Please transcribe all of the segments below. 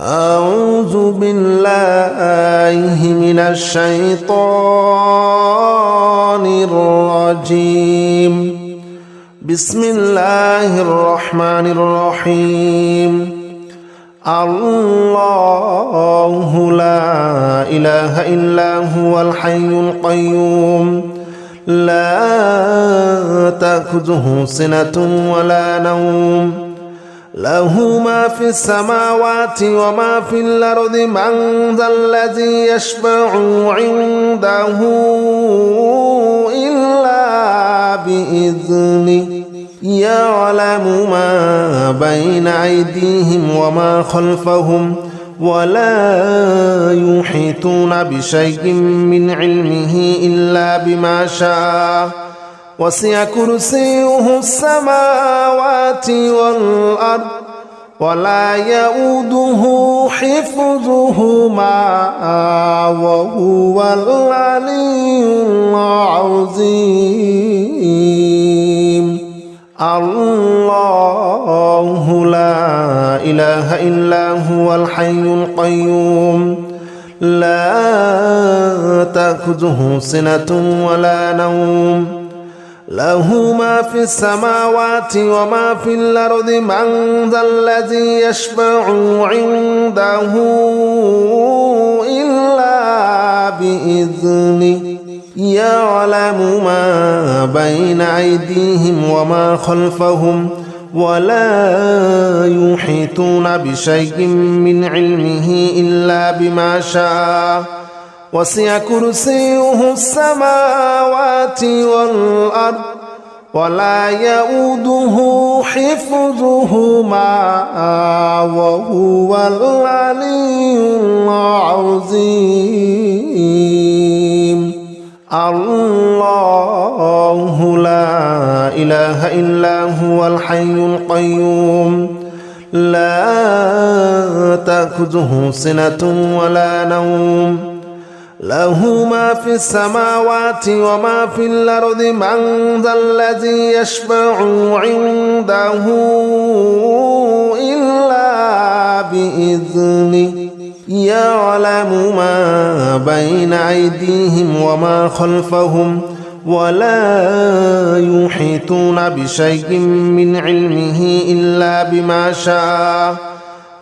أعوذ بالله من الشيطان الرجيم. بسم الله الرحمن الرحيم. الله لا إله إلا هو الحي القيوم لا تأخذه سنة ولا نوم له ما في السماوات وما في الأرض من ذا الذي يشفع عنده إلا بإذنه يعلم ما بين أيديهم وما خلفهم ولا يحيطون بشيء من علمه إلا بما شاء وسع كرسيه السماوات والأرض ولا يؤوده حفظهما وهو العلي العظيم. الله لا إله إلا هو الحي القيوم لا تأخذه سنة ولا نوم له ما في السماوات وما في الأرض من ذا الذي يشفع عنده إلا بإذنه يعلم ما بين أيديهم وما خلفهم ولا يحيطون بشيء من علمه إلا بما شاء وسع كرسيه السماوات والأرض ولا يؤوده حفظهما وهو العلي العظيم. الله لا إله إلا هو الحي القيوم لا تأخذه سنة ولا نوم له ما في السماوات وما في الأرض من ذا الذي يشفع عنده إلا بإذنه يعلم ما بين أيديهم وما خلفهم ولا يحيطون بشيء من علمه إلا بما شاء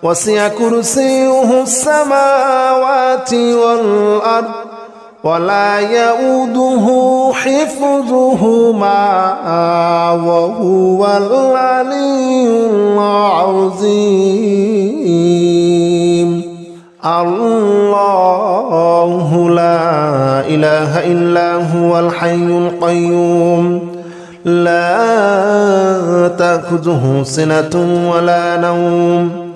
وسع كرسيه السماوات والأرض ولا يؤوده حفظهما وهو العلي العظيم. الله لا إله إلا هو الحي القيوم لا تأخذه سنة ولا نوم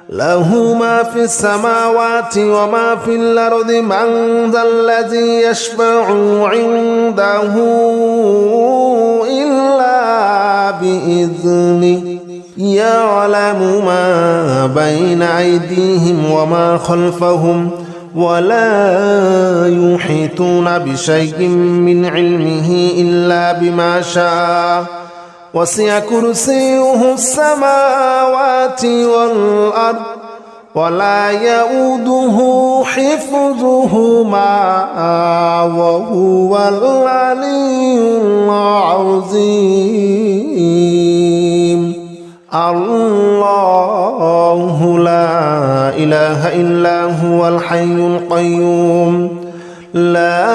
له ما في السماوات وما في الأرض من ذا الذي يشفع عنده إلا بإذنه يعلم ما بين أيديهم وما خلفهم ولا يحيطون بشيء من علمه إلا بما شاء وسع كرسيه السماوات والأرض ولا يؤوده حفظهما وهو العلي العظيم. الله لا إله إلا هو الحي القيوم لا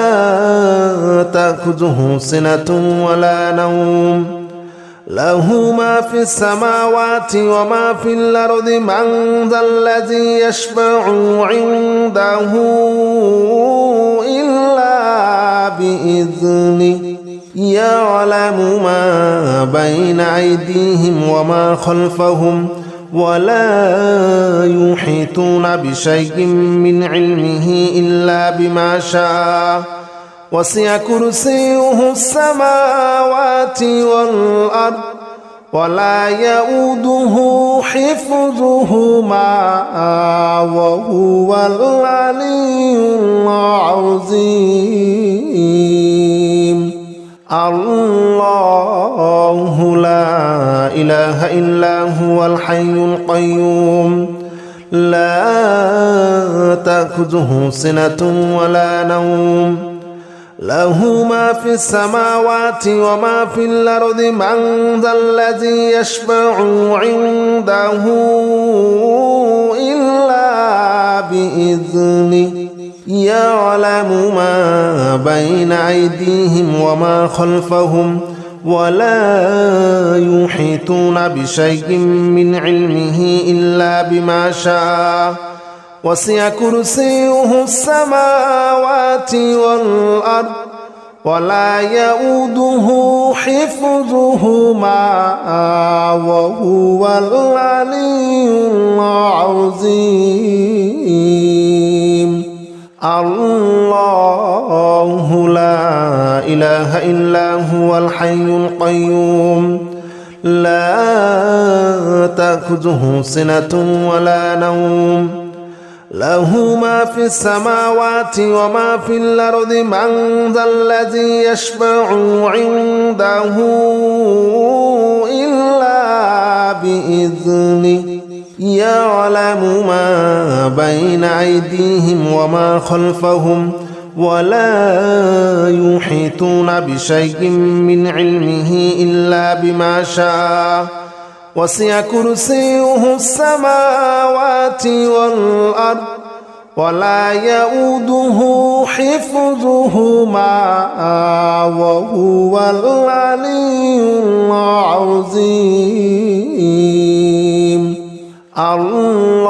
تأخذه سنة ولا نوم له ما في السماوات وما في الأرض من ذا الذي يشفع عنده إلا بإذنه يعلم ما بين أيديهم وما خلفهم ولا يحيطون بشيء من علمه إلا بما شاء وسع كرسيه السماوات والأرض ولا يؤوده حفظهما وهو العلي العظيم. الله لا إله إلا هو الحي القيوم لا تأخذه سنة ولا نوم له ما في السماوات وما في الأرض من ذا الذي يشفع عنده إلا بإذنه يعلم ما بين أيديهم وما خلفهم ولا يحيطون بشيء من علمه إلا بما شاء وسع كرسيه السماوات والأرض ولا يؤوده حفظهما وهو العلي العظيم الله لا إله إلا هو الحي القيوم لا تأخذه سنة ولا نوم له ما في السماوات وما في الأرض من ذا الذي يشفع عنده إلا بإذنه يعلم ما بين أيديهم وما خلفهم ولا يحيطون بشيء من علمه إلا بما شاء وسع كرسيه السماوات والأرض ولا يؤوده حفظهما وهو العلي العظيم الله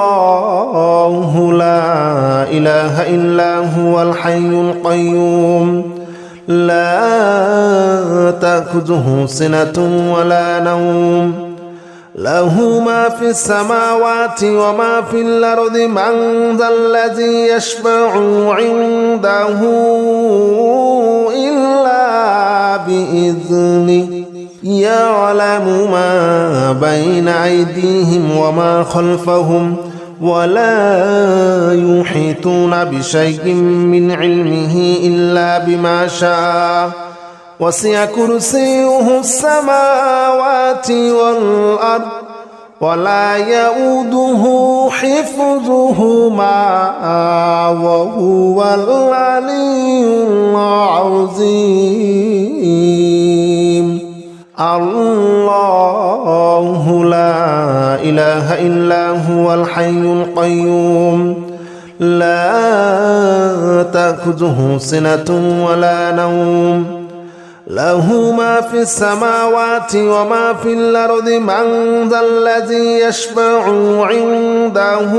لا إله إلا هو الحي القيوم لا تأخذه سنة ولا نوم له ما في السماوات وما في الأرض من ذا الذي يشفع عنده إلا بإذنه يعلم ما بين أيديهم وما خلفهم ولا يحيطون بشيء من علمه إلا بما شاء وسع كرسيه السماوات والأرض ولا يؤوده حفظهما وهو العلي العظيم الله لا إله إلا هو الحي القيوم لا تأخذه سنة ولا نوم له ما في السماوات وما في الأرض من ذا الذي يشفع عنده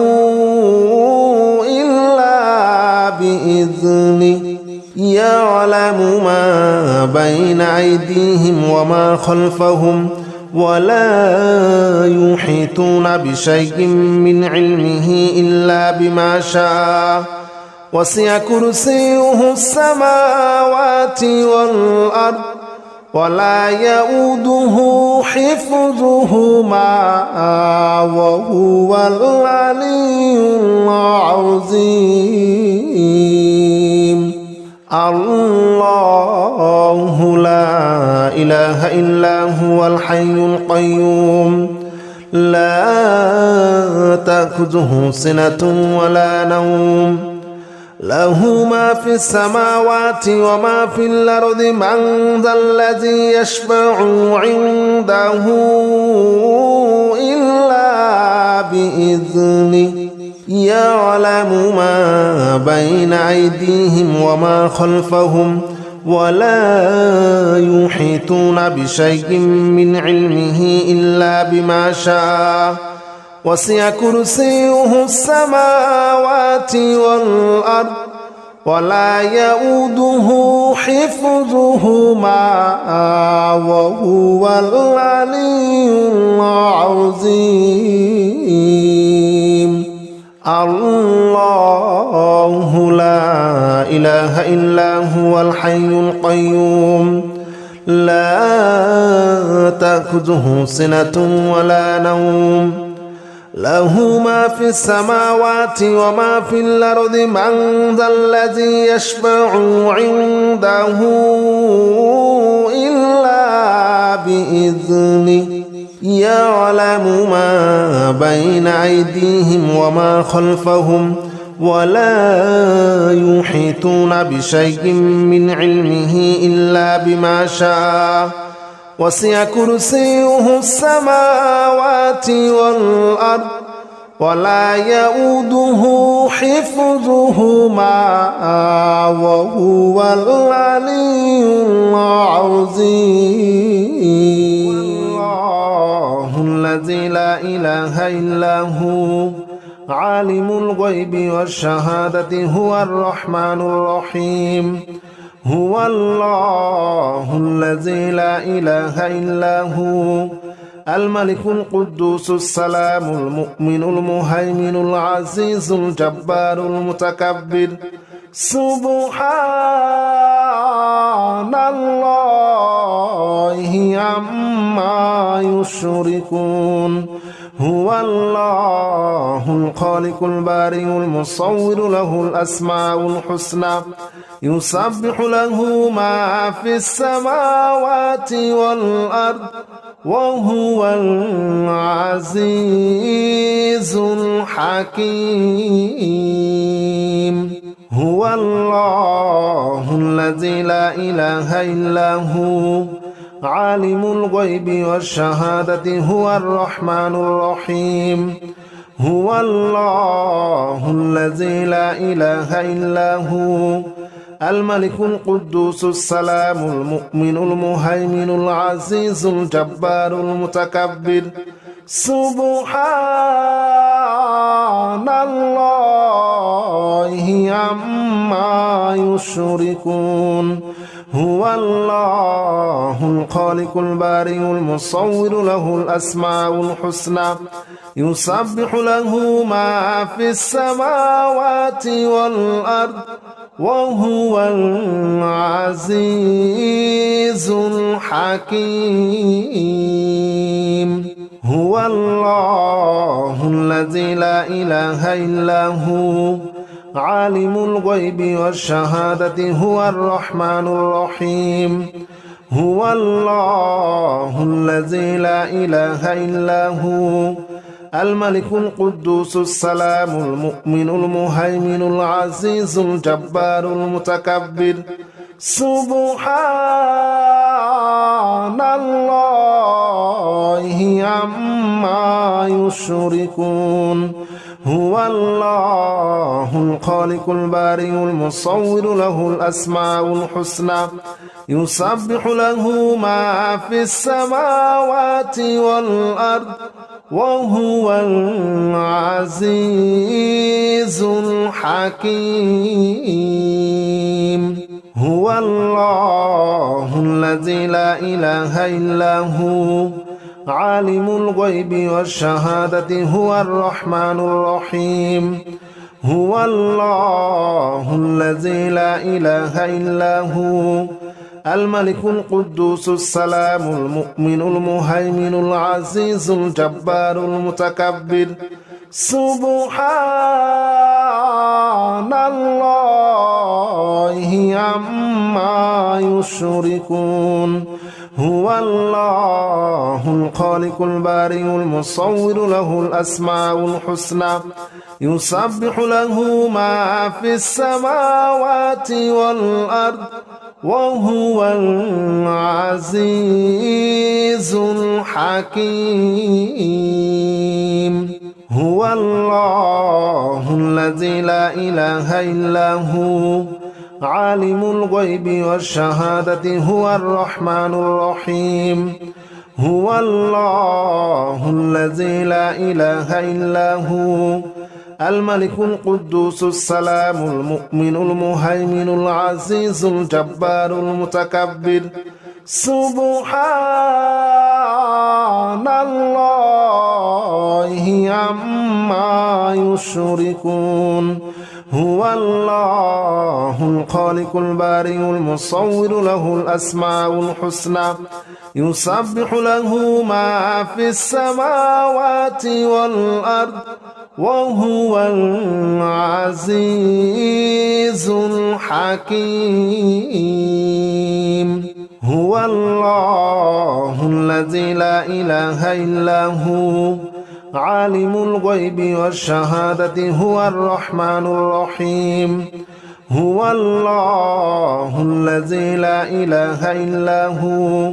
إلا بإذنه يعلم ما بين أيديهم وما خلفهم ولا يحيطون بشيء من علمه إلا بما شاء وسع كرسيه السماوات والأرض ولا يؤوده حفظهما وهو العلي العظيم الله لا إله إلا هو الحي القيوم لا تأخذه سنة ولا نوم له ما في السماوات وما في الأرض من ذا الذي يشفع عنده إلا بإذنه يعلم ما بين أيديهم وما خلفهم ولا يحيطون بشيء من علمه إلا بما شاء وسع كرسيه السماوات والأرض ولا يؤوده حفظهما وهو العلي العظيم الله لا إله إلا هو الحي القيوم لا تأخذه سنة ولا نوم له ما في السماوات وما في الأرض من ذا الذي يشفع عنده إلا بإذنه يعلم ما بين أيديهم وما خلفهم ولا يحيطون بشيء من علمه إلا بما شاء وسع كرسيه السماوات والأرض ولا يؤوده حفظهما وهو العلي العظيم الله الذي لا إله إلا هو عالم الغيب والشهادة هو الرحمن الرحيم هو الله الذي لا إله إلا هو الملك القدوس السلام المؤمن المهيمن العزيز الجبار المتكبر سبحان الله عما يشركون هو الله الخالق البارئ المصور له الأسماء الحسنى يسبح له ما في السماوات والأرض وهو العزيز الحكيم هو الله الذي لا إله إلا هو عالم الغيب والشهادة هو الرحمن الرحيم هو الله الذي لا إله إلا هو الملك القدوس السلام المؤمن المهيمن العزيز الجبار المتكبر سبحان الله عما يشركون هو الله الخالق البارئ المصور له الأسماء الحسنى يسبح له ما في السماوات والأرض وهو العزيز الحكيم هو الله الذي لا إله إلا هو عالم الغيب والشهادة هو الرحمن الرحيم هو الله الذي لا إله إلا هو الملك القدوس السلام المؤمن المهيمن العزيز الجبار المتكبر سبحان الله عما يشركون هو الله الخالق البارئ المصور له الأسماء الحسنى يسبح له ما في السماوات والأرض وهو العزيز الحكيم هو الله الذي لا إله إلا هو عالم الغيب والشهادة هو الرحمن الرحيم هو الله الذي لا إله إلا هو الملك القدوس السلام المؤمن المهيمن العزيز الجبار المتكبر سبحان الله عما يشركون هو الله الخالق البارئ المصور له الأسماء الحسنى يسبح له ما في السماوات والأرض وهو العزيز الحكيم هو الله الذي لا إله إلا هو عالم الغيب والشهادة هو الرحمن الرحيم هو الله الذي لا إله إلا هو الملك القدوس السلام المؤمن المهيمن العزيز الجبار المتكبر سبحان الله عما يشركون هو الله الخالق البارئ المصور له الأسماء الحسنى يسبح له ما في السماوات والأرض وهو العزيز الحكيم هو الله الذي الذي لا إله إلا هو عالم الغيب والشهادة هو الرحمن الرحيم هو الله الذي لا إله إلا هو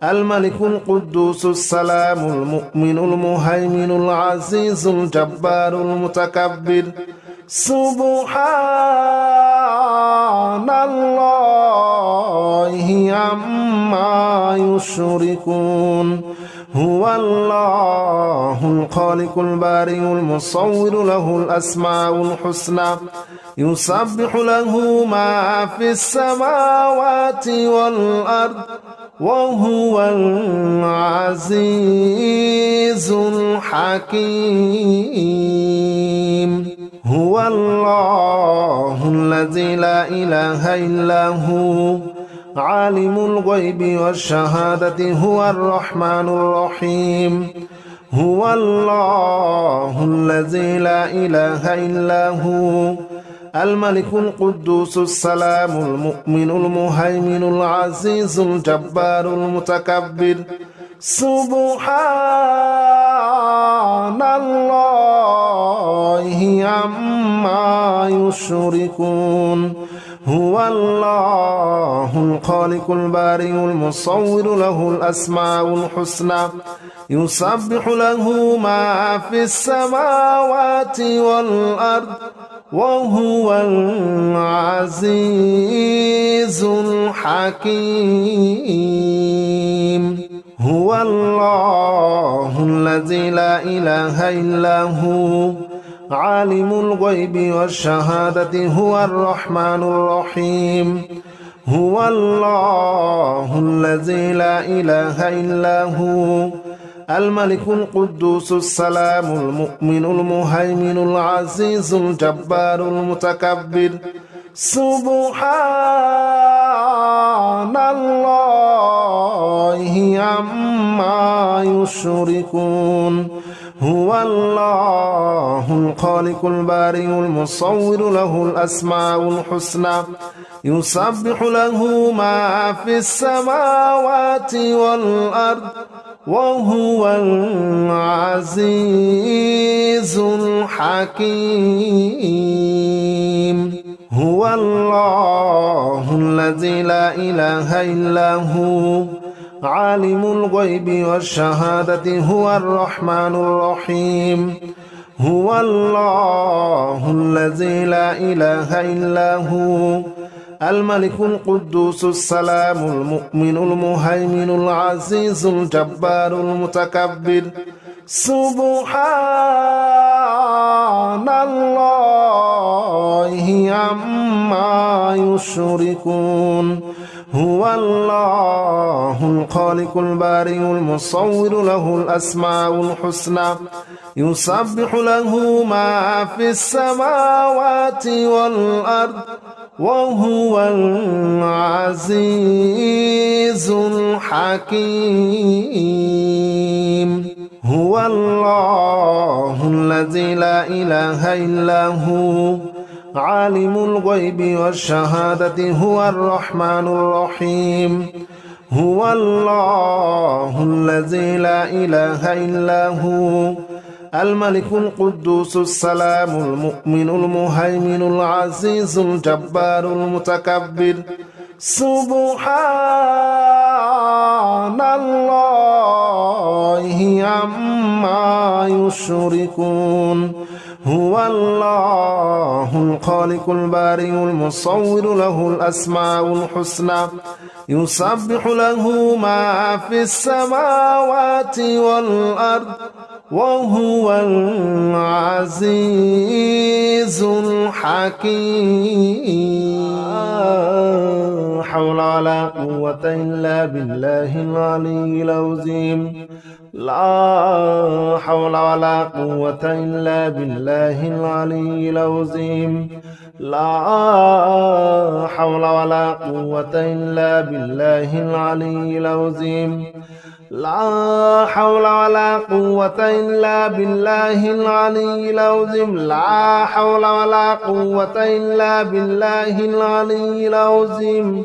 الملك القدوس السلام المؤمن المهيمن العزيز الجبار المتكبر سبحان الله عما يشركون هو الله الخالق البارئ المصور له الأسماء الحسنى يسبح له ما في السماوات والأرض وهو العزيز الحكيم هو الله الذي لا إله إلا هو عالم الغيب والشهادة هو الرحمن الرحيم هو الله الذي لا إله إلا هو الملك القدوس السلام المؤمن المهيمن العزيز الجبار المتكبر سبحان الله عما يشركون هو الله الخالق البارئ المصور له الأسماء الحسنى يسبح له ما في السماوات والأرض وهو العزيز الحكيم هو الله الذي لا إله إلا هو عالم الغيب والشهادة هو الرحمن الرحيم هو الله الذي لا إله إلا هو الملك القدوس السلام المؤمن المهيمن العزيز الجبار المتكبر سبحان الله عما يشركون هو الله الخالق البارئ المصور له الأسماء الحسنى يسبح له ما في السماوات والأرض وهو العزيز الحكيم هو الله الذي لا إله إلا هو عالم الغيب والشهادة هو الرحمن الرحيم هو الله الذي لا إله إلا هو الملك القدوس السلام المؤمن المهيمن العزيز الجبار المتكبر سبحان الله عما يشركون هو الله الخالق البارئ المصور له الأسماء الحسنى يسبح له ما في السماوات والأرض وهو العزيز الحكيم هو الله الذي لا إله إلا هو عالم الغيب والشهادة هو الرحمن الرحيم هو الله الذي لا إله إلا هو الملك القدوس السلام المؤمن المهيمن العزيز الجبار المتكبر سبحان الله عما يشركون هو الله الخالق البارئ المصور له الأسماء الحسنى يسبح له ما في السماوات والأرض وهو العزيز الحكيم لا حول ولا قوة إلا بالله العلي العظيم لا حول ولا قوة إلا بالله العلي العظيم لا حول ولا قوة إلا بالله العلي العظيم لا حول ولا قوة إلا بالله العلي العظيم لا حول ولا قوة إلا بالله العلي العظيم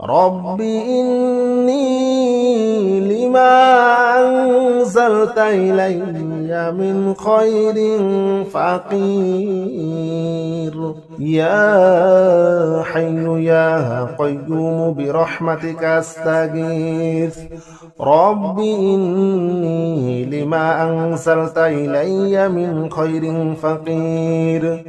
رب إني لما أنزلت إلي من خير فقير يا حي يا قيوم برحمتك أستغيث رب إني لما أنزلت إلي من خير فقير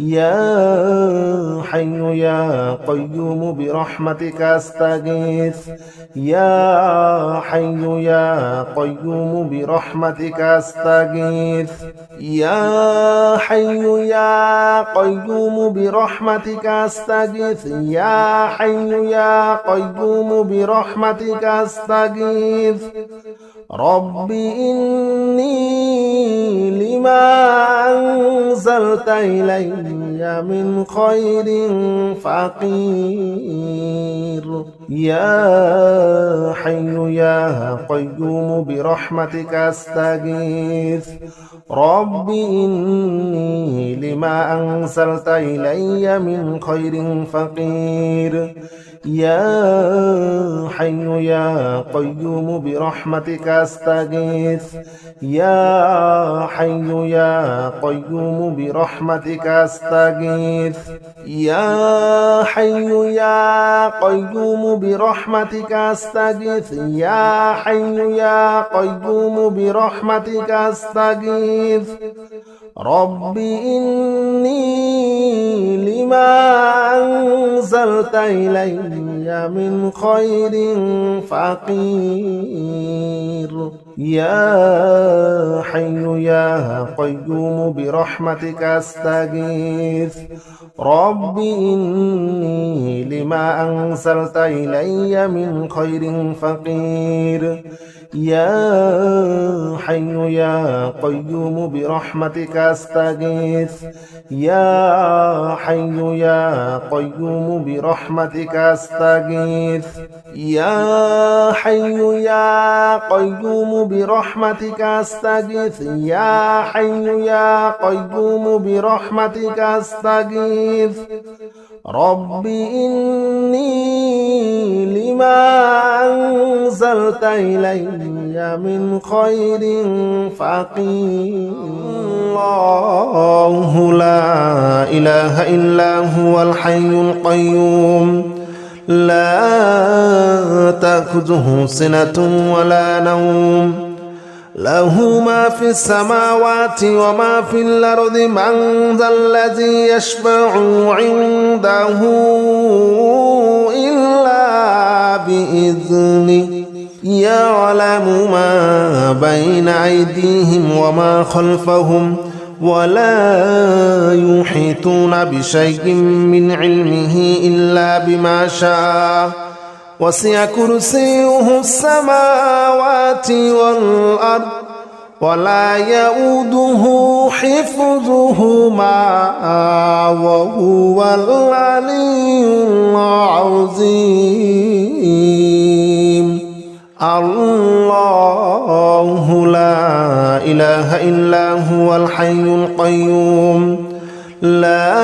يا حي يا قيوم برحمتك أستغيث يا حي يا قيوم برحمتك أستغيث يا حي يا قيوم برحمتك أستغيث يا حي يا قيوم برحمتك أستغيث رب إني لما أنزلت إلي من خير فقير يا حي يا قيوم برحمتك أستغيث رب إني لما أنزلت إلي من خير فقير يا حي يا قيوم برحمتك أستغيث يا حي يا قيوم برحمتك أستغيث يا حي يا قيوم برحمتك أستغيث يا حي يا قيوم برحمتك أستغيث رب إني لما أنزلت إلي من خير فقير يا حي يا قيوم برحمتك أستغيث رب إني لما أنزلت إلي من خير فقير يا حي يا قيوم برحمتك أستغيث يا حي يا قيوم برحمتك أستغيث يا حي يا قيوم برحمتك أستغيث يا حي يا قيوم برحمتك أستغيث رب إني لما أنزلت إلي من خير فقير الله لا إله إلا هو الحي القيوم لا تأخذه سنة ولا نوم له ما في السماوات وما في الأرض من ذا الذي يشفع عنده إلا بإذنه يعلم ما بين أيديهم وما خلفهم ولا يحيطون بشيء من علمه إلا بما شاء وسع كرسيه السماوات والأرض ولا يؤوده حفظهما وهو العلي العظيم الله لا إله إلا هو الحي القيوم لا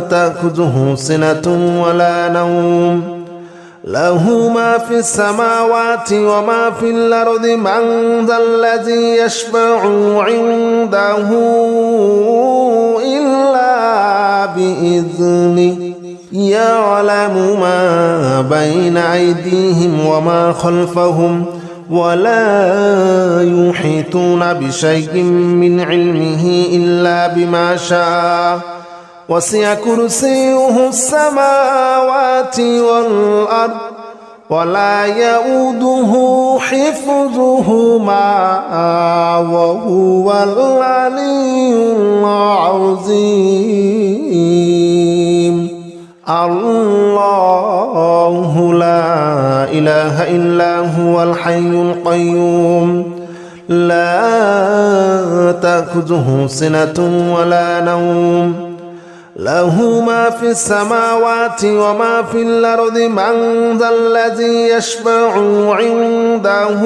تأخذه سنة ولا نوم له ما في السماوات وما في الأرض من ذا الذي يشفع عنده إلا بإذنه يعلم ما بين أيديهم وما خلفهم ولا يحيطون بشيء من علمه إلا بما شاء وسع كرسيه السماوات والأرض ولا يؤوده حفظهما وهو العلي العظيم الله لا إله إلا هو الحي القيوم لا تأخذه سنة ولا نوم له ما في السماوات وما في الأرض من ذا الذي يشفع عنده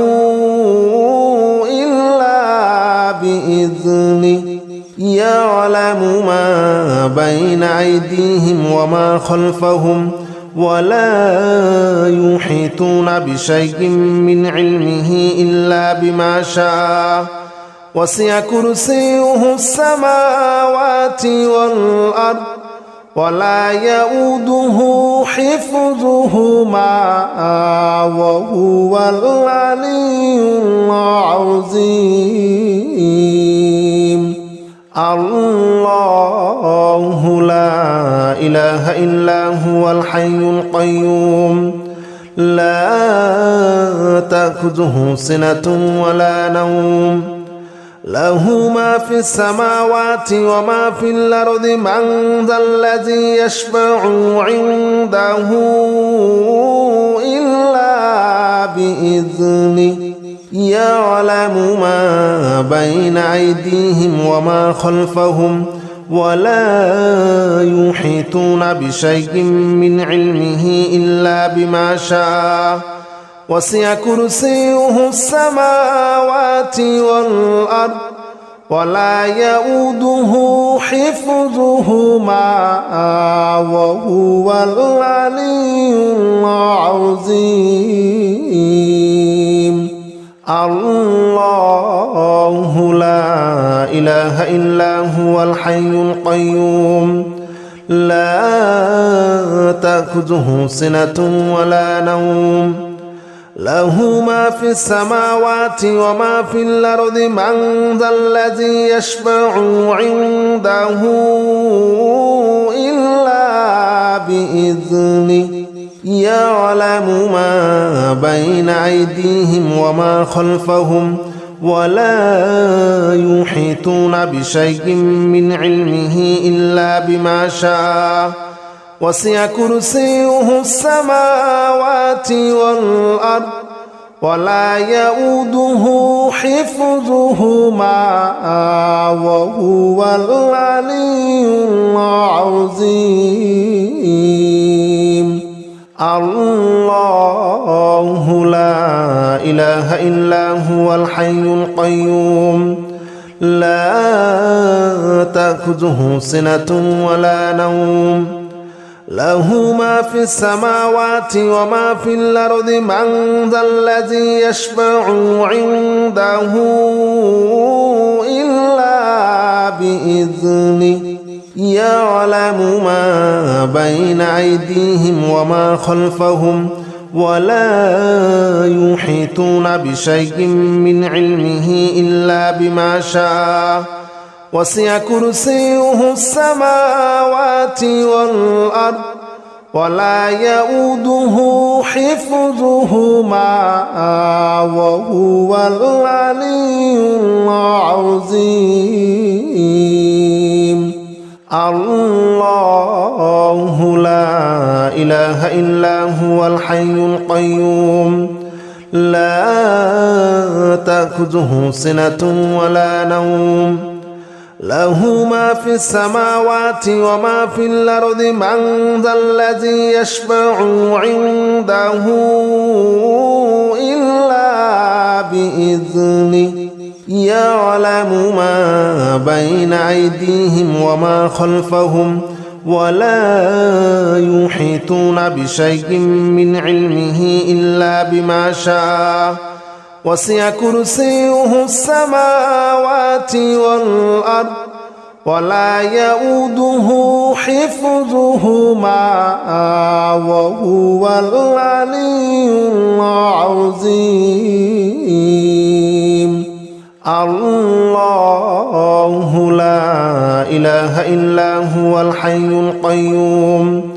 إلا بإذنه يعلم ما بين أيديهم وما خلفهم ولا يحيطون بشيء من علمه إلا بما شاء وسع كرسيه السماوات والأرض ولا يؤوده حفظهما وهو العلي العظيم الله لا إله إلا هو الحي القيوم لا تأخذه سنة ولا نوم له ما في السماوات وما في الأرض من ذا الذي يشفع عنده إلا بإذنه يعلم ما بين أيديهم وما خلفهم ولا يحيطون بشيء من علمه إلا بما شاء وسع كرسيه السماوات والأرض ولا يؤوده حفظهما وهو العلي العظيم الله لا إله إلا هو الحي القيوم لا تأخذه سنة ولا نوم له ما في السماوات وما في الأرض من ذا الذي يشفع عنده إلا بإذنه يعلم ما بين أيديهم وما خلفهم ولا يحيطون بشيء من علمه إلا بما شاء وسع كرسيه السماوات والأرض ولا يؤوده حفظهما وهو العلي العظيم الله لا إله إلا هو الحي القيوم لا تأخذه سنة ولا نوم له ما في السماوات وما في الأرض من ذا الذي يشفع عنده إلا بإذنه يعلم ما بين أيديهم وما خلفهم ولا يحيطون بشيء من علمه إلا بما شاء وسع كرسيه السماوات والأرض ولا يؤوده حفظهما وهو العلي العظيم الله لا إله إلا هو الحي القيوم لا تأخذه سنة ولا نوم له ما في السماوات وما في الأرض من ذا الذي يشفع عنده إلا بإذنه يعلم ما بين أيديهم وما خلفهم ولا يحيطون بشيء من علمه إلا بما شاء وسع كرسيه السماوات والأرض ولا يؤوده حفظهما وهو العلي العظيم الله لا إله إلا هو الحي القيوم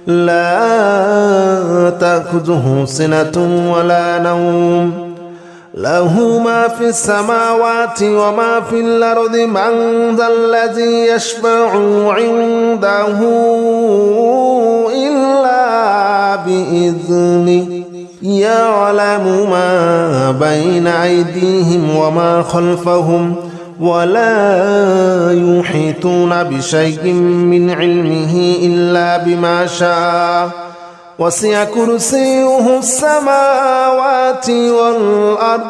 لا تأخذه سنة ولا نوم له ما في السماوات وما في الأرض من ذا الذي يشفع عنده إلا بإذنه يعلم ما بين أيديهم وما خلفهم ولا يحيطون بشيء من علمه إلا بما شاء وسع كرسيه السماوات والأرض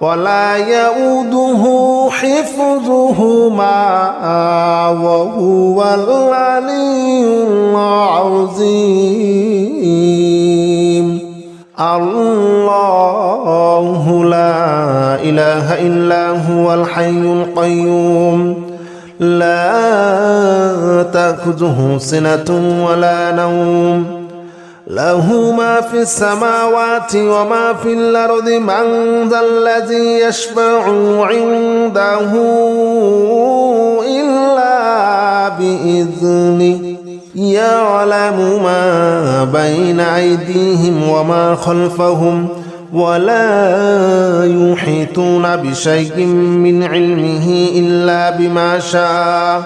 ولا يؤوده حفظهما وهو العلي العظيم الله لا إله إلا هو الحي القيوم لا تأخذه سنة ولا نوم له ما في السماوات وما في الأرض من ذا الذي يشفع عنده إلا بإذنه يعلم ما بين أيديهم وما خلفهم ولا يحيطون بشيء من علمه إلا بما شاء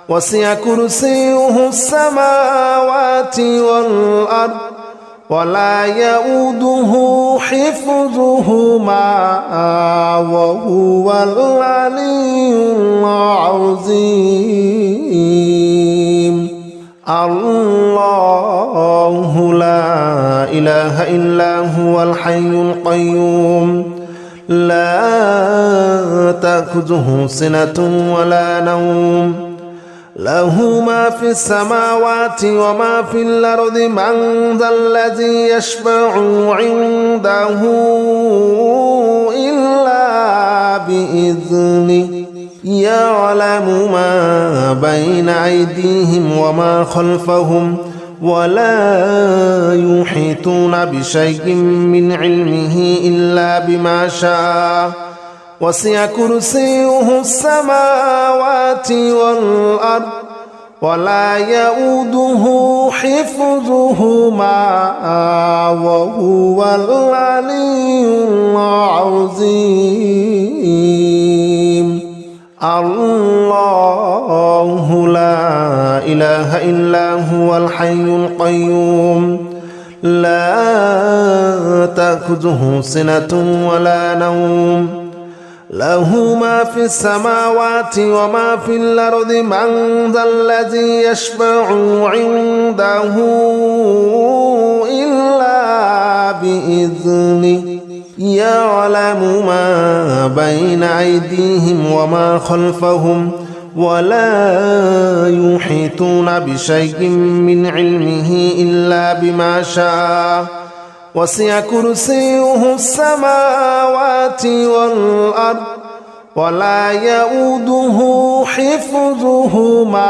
وسع كرسيه السماوات والأرض ولا يؤوده حفظهما وهو العلي العظيم الله لا إله إلا هو الحي القيوم لا تأخذه سنة ولا نوم له ما في السماوات وما في الأرض من ذا الذي يشفع عنده إلا بإذنه يعلم ما بين أيديهم وما خلفهم ولا يحيطون بشيء من علمه إلا بما شاء وسع كرسيه السماوات والأرض ولا يؤوده حفظهما وهو العلي العظيم الله لا إله إلا هو الحي القيوم لا تأخذه سنة ولا نوم له ما في السماوات وما في الأرض من ذا الذي يشفع عنده إلا بإذنه يعلم ما بين أيديهم وما خلفهم ولا يحيطون بشيء من علمه إلا بما شاء وسع كرسيه السماوات والأرض ولا يؤوده حفظهما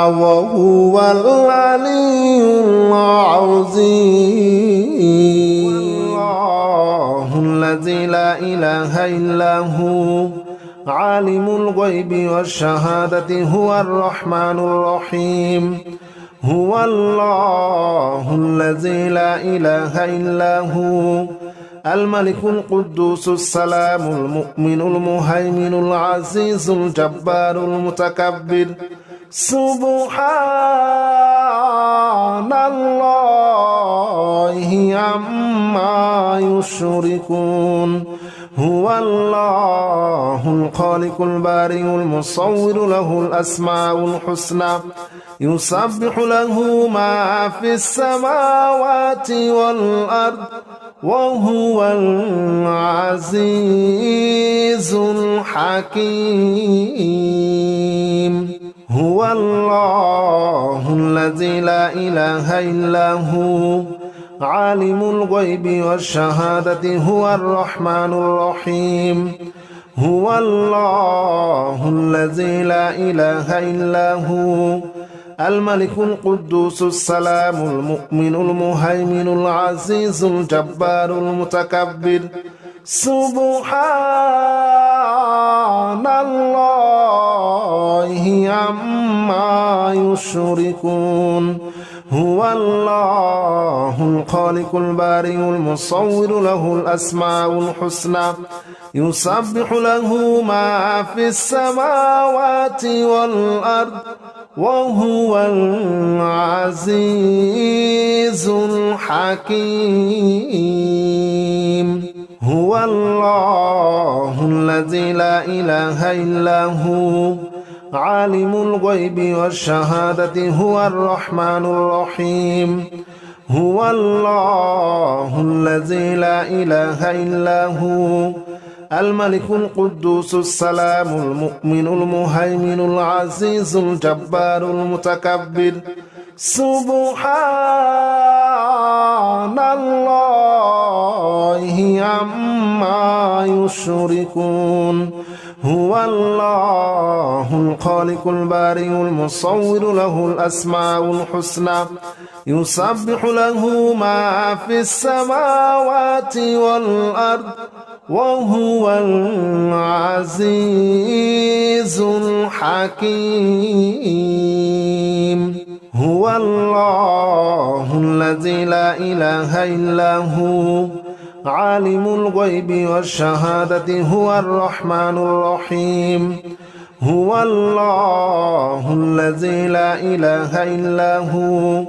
وهو العلي العظيم الله الذي لا إله إلا هو عالم الغيب والشهادة هو الرحمن الرحيم هو الله الذي لا إله إلا هو الملك القدوس السلام المؤمن المهيمن العزيز الجبار المتكبر سبحان الله عما يشركون هو الله الخالق البارئ المصور له الأسماء الحسنى يسبح له ما في السماوات والأرض وهو العزيز الحكيم هو الله الذي لا إله إلا هو عالم الغيب والشهادة هو الرحمن الرحيم هو الله الذي لا إله إلا هو الملك القدوس السلام المؤمن المهيمن العزيز الجبار المتكبر سبحان الله عما يشركون هو الله الخالق البارئ المصور له الأسماء الحسنى يسبح له ما في السماوات والأرض وهو العزيز الحكيم هو الله الذي لا إله إلا هو عالم الغيب والشهادة هو الرحمن الرحيم هو الله الذي لا إله إلا هو الملك القدوس السلام المؤمن المهيمن العزيز الجبار المتكبر سبحان الله عما يشركون هو الله الخالق البارئ المصور له الأسماء الحسنى يسبح له ما في السماوات والأرض وهو العزيز الحكيم هو الله الذي لا إله إلا هو عالم الغيب والشهادة هو الرحمن الرحيم هو الله الذي لا إله إلا هو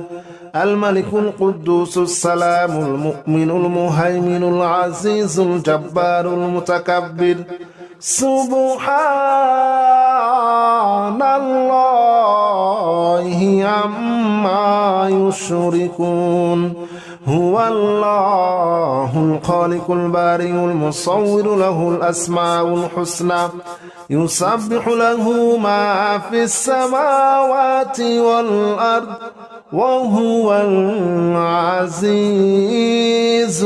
الملك القدوس السلام المؤمن المهيمن العزيز الجبار المتكبر سبحان الله عما يشركون هو الله الخالق البارئ المصور له الأسماء الحسنى يسبح له ما في السماوات والأرض وهو العزيز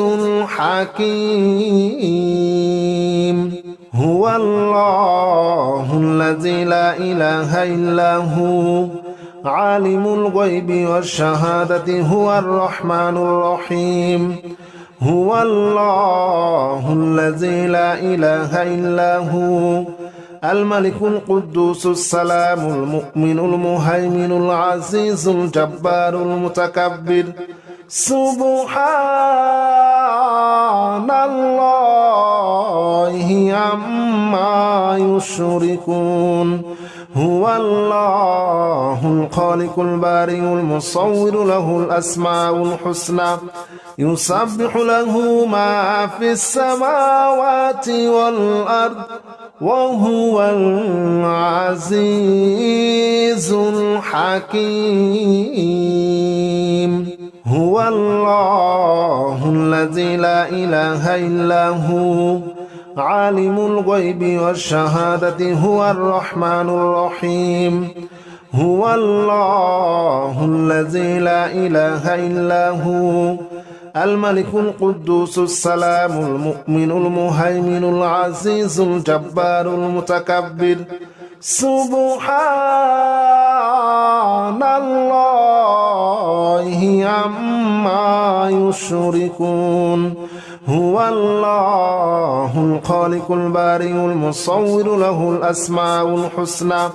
الحكيم هو الله الذي لا إله إلا هو عالم الغيب والشهادة هو الرحمن الرحيم هو الله الذي لا إله إلا هو الملك القدوس السلام المؤمن المهيمن العزيز الجبار المتكبر سبحان الله عما يشركون هو الله الخالق البارئ المصور له الأسماء الحسنى يسبح له ما في السماوات والأرض وهو العزيز الحكيم هو الله الذي لا إله إلا هو عالم الغيب والشهادة هو الرحمن الرحيم هو الله الذي لا إله إلا هو الملك القدوس السلام المؤمن المهيمن العزيز الجبار المتكبر سبحان الله عما يشركون هو الله الخالق البارئ المصور له الأسماء الحسنى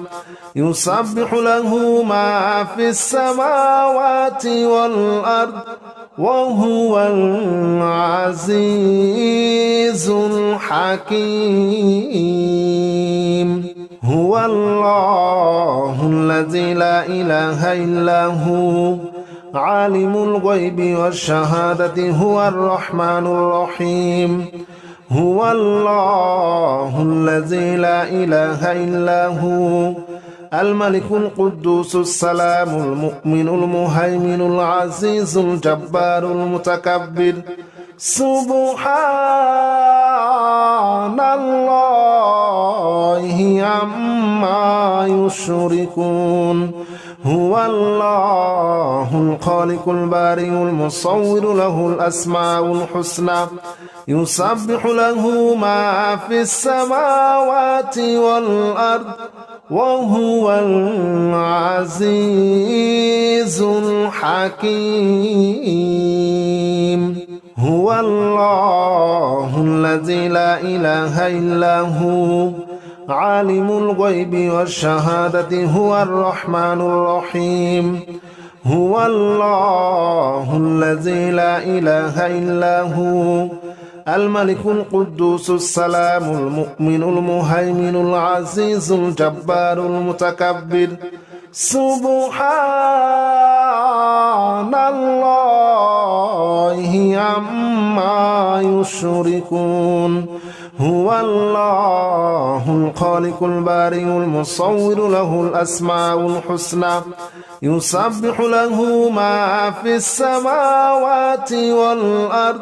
يسبح له ما في السماوات والأرض وهو العزيز الحكيم هو الله الذي لا إله إلا هو عالم الغيب والشهادة هو الرحمن الرحيم هو الله الذي لا إله إلا هو الملك القدوس السلام المؤمن المهيمن العزيز الجبار المتكبر سبحان الله عما يشركون هو الله الخالق البارئ المصور له الأسماء الحسنى يسبح له ما في السماوات والأرض وهو العزيز الحكيم هو الله الذي لا إله إلا هو عالم الغيب والشهادة هو الرحمن الرحيم هو الله الذي لا إله إلا هو الملك القدوس السلام المؤمن المهيمن العزيز الجبار المتكبر سبحان الله عما يشركون هو الله الخالق البارئ المصور له الأسماء الحسنى يسبح له ما في السماوات والأرض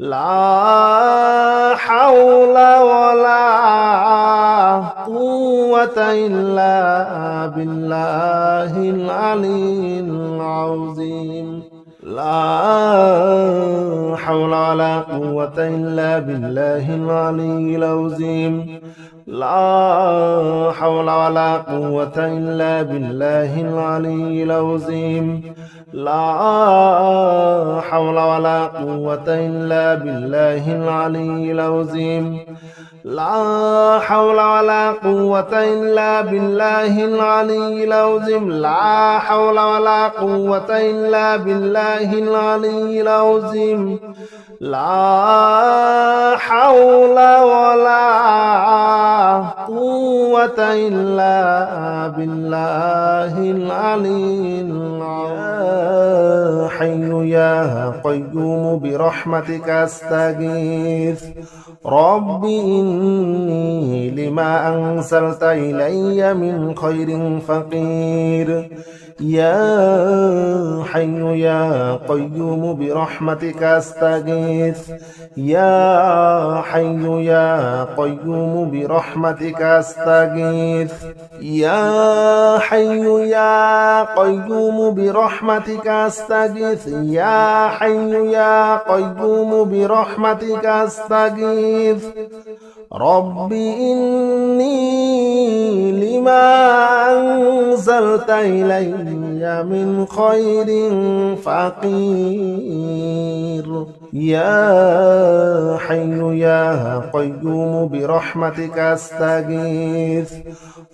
لا حول ولا قوة إلا بالله العلي العظيم لا حول ولا قوة إلا بالله العلي العظيم لا حول ولا قوة إلا بالله العلي العظيم لا حول ولا قوة إلا بالله العلي العظيم لا حول ولا قوة إلا بالله العلي العظيم لا حول ولا قوة إلا بالله العلي العظيم لا حول ولا قوة إلا بالله العلي العظيم يا حي يا قيوم برحمتك أستغيث رب إني لما أنزلت إلي من خير فقير يا حي يا قيوم برحمتك أستغيث يا حي يا قيوم برحمتك أستغيث يا حي يا قيوم برحمتك أستغيث يا حي يا قيوم برحمتك أستغيث رب إني لما أنزلت إلي من خير فقير يا حي يا قيوم برحمتك أستغيث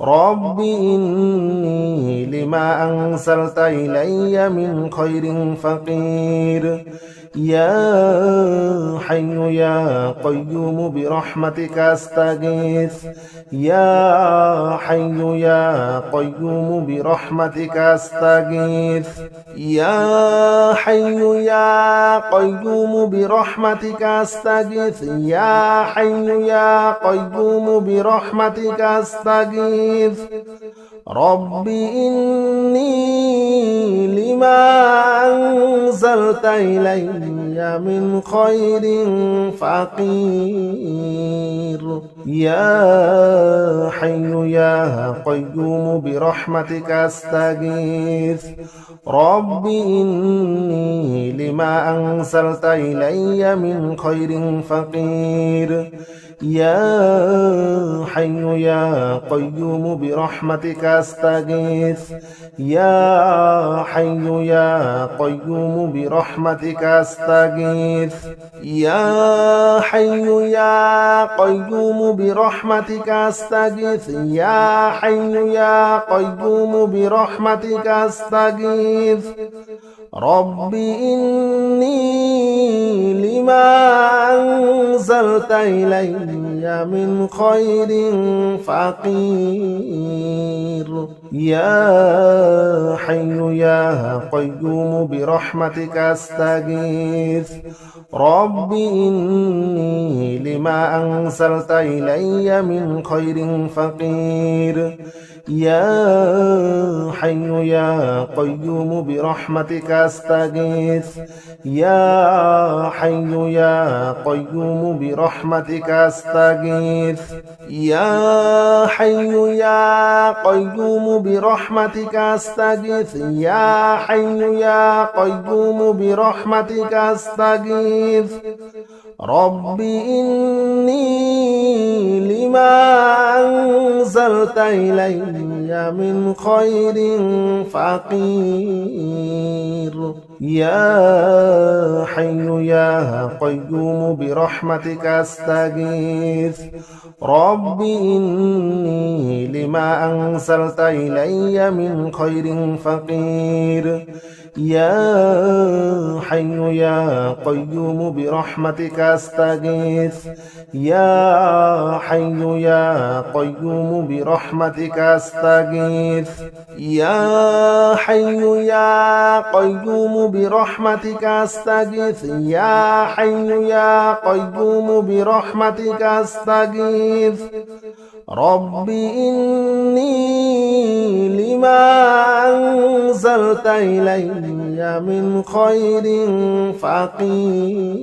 رب إني لما أنزلت إلي من خير فقير يا حي يا قيوم برحمتك أستغيث يا حي يا قيوم برحمتك أستغيث يا حي يا قيوم برحمتك أستغيث يا حي يا قيوم برحمتك أستغيث رب إني لما أنزلت إلي من خير فقير يا حي يا قيوم برحمتك أستغيث رب إني لما أنزلت إلي من خير فقير يا حي يا قيوم برحمتك أستغيث يا حي يا قيوم برحمتك أستغيث يا حي يا قيوم برحمتك أستغيث يا حي يا قيوم برحمتك أستغيث رب إني لما أنزلت إلي من خير فقير يا حي يا قيوم برحمتك أستغيث رب إني لما أنزلت إلي من خير فقير يا حي يا قيوم برحمتك أستغيث يا حي يا قيوم برحمتك أستغيث يا حي يا قيوم برحمتك أستغيث يا حي يا قيوم برحمتك أستغيث رب إني لما أنزلت إلي من خير فقير يا حي يا قيوم برحمتك أستغيث رب إني لما أنزلت إلي من خير فقير يا حي يا قيوم برحمتك أستغيث يا حي يا قيوم برحمتك أستغيث يا حي يا قيوم برحمتك أستغيث يا حي يا قيوم برحمتك أستغيث رب إني لما أنزلت إلي من خير فقير